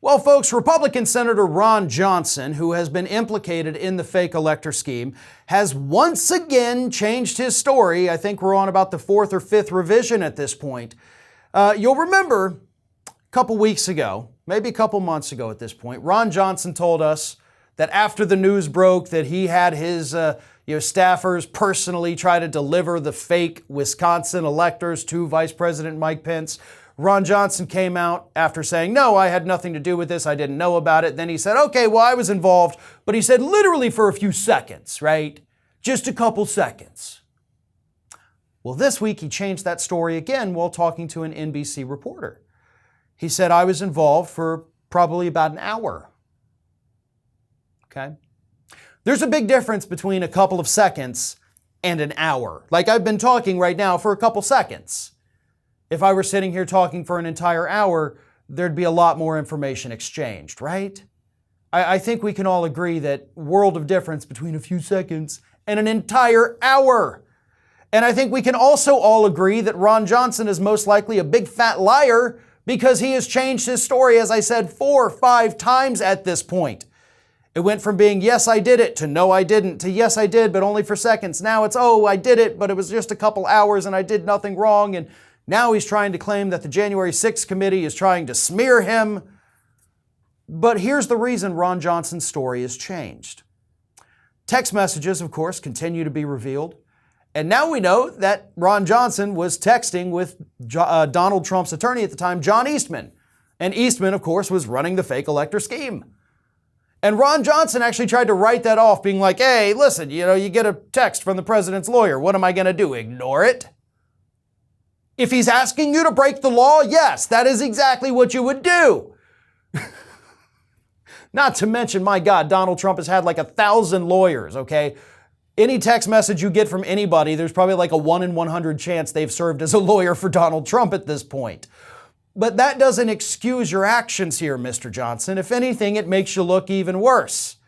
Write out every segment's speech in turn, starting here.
Well, folks, Republican Senator Ron Johnson, who has been implicated in the fake elector scheme, has once again changed his story. I think we're on about the fourth or fifth revision at this point. You'll remember a couple weeks ago, maybe a couple months ago at this point, Ron Johnson told us that after the news broke that he had his staffers personally try to deliver the fake Wisconsin electors to Vice President Mike Pence, Ron Johnson came out after saying, no, I had nothing to do with this. I didn't know about it. Then he said, okay, well, I was involved. But he said literally for a few seconds, right? Just a couple seconds. Well, this week he changed that story again while talking to an NBC reporter. He said, I was involved for probably about an hour. Okay? There's a big difference between a couple of seconds and an hour. Like I've been talking right now for a couple seconds. If I were sitting here talking for an entire hour, there'd be a lot more information exchanged, right? I think we can all agree that world of difference between a few seconds and an entire hour. And I think we can also all agree that Ron Johnson is most likely a big fat liar because he has changed his story, as I said, 4 or 5 times at this point. It went from being, yes, I did it, to no, I didn't, to yes, I did, but only for seconds. Now it's, oh, I did it, but it was just a couple hours and I did nothing wrong. And now he's trying to claim that the January 6th committee is trying to smear him. But here's the reason Ron Johnson's story has changed. Text messages, of course, continue to be revealed. And now we know that Ron Johnson was texting with Donald Trump's attorney at the time, John Eastman. And Eastman, of course, was running the fake elector scheme. And Ron Johnson actually tried to write that off, being like, hey, listen, you get a text from the president's lawyer. What am I going to do? Ignore it? If he's asking you to break the law, yes, that is exactly what you would do. Not to mention, my God, Donald Trump has had like 1,000 lawyers, okay? Any text message you get from anybody, there's probably like a 1 in 100 chance they've served as a lawyer for Donald Trump at this point. But that doesn't excuse your actions here, Mr. Johnson. If anything, it makes you look even worse.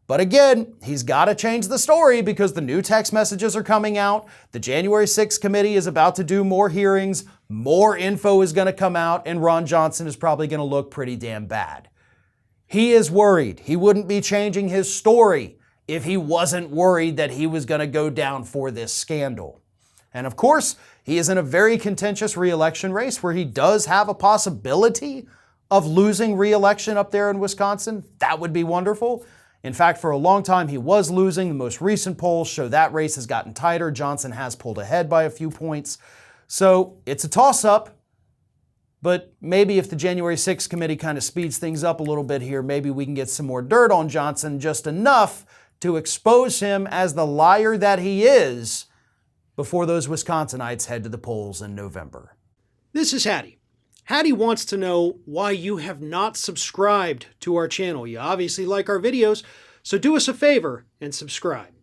But again, he's got to change the story because the new text messages are coming out. The January 6th committee is about to do more hearings. More info is going to come out, and Ron Johnson is probably going to look pretty damn bad. He is worried. He wouldn't be changing his story if he wasn't worried that he was going to go down for this scandal. And of course, he is in a very contentious re-election race where he does have a possibility of losing re-election up there in Wisconsin. That would be wonderful. In fact, for a long time, he was losing. The most recent polls show that race has gotten tighter. Johnson has pulled ahead by a few points. So it's a toss-up. But maybe if the January 6th committee kind of speeds things up a little bit here, maybe we can get some more dirt on Johnson, just enough to expose him as the liar that he is before those Wisconsinites head to the polls in November. This is Hattie. Hattie wants to know why you have not subscribed to our channel. You obviously like our videos, so do us a favor and subscribe.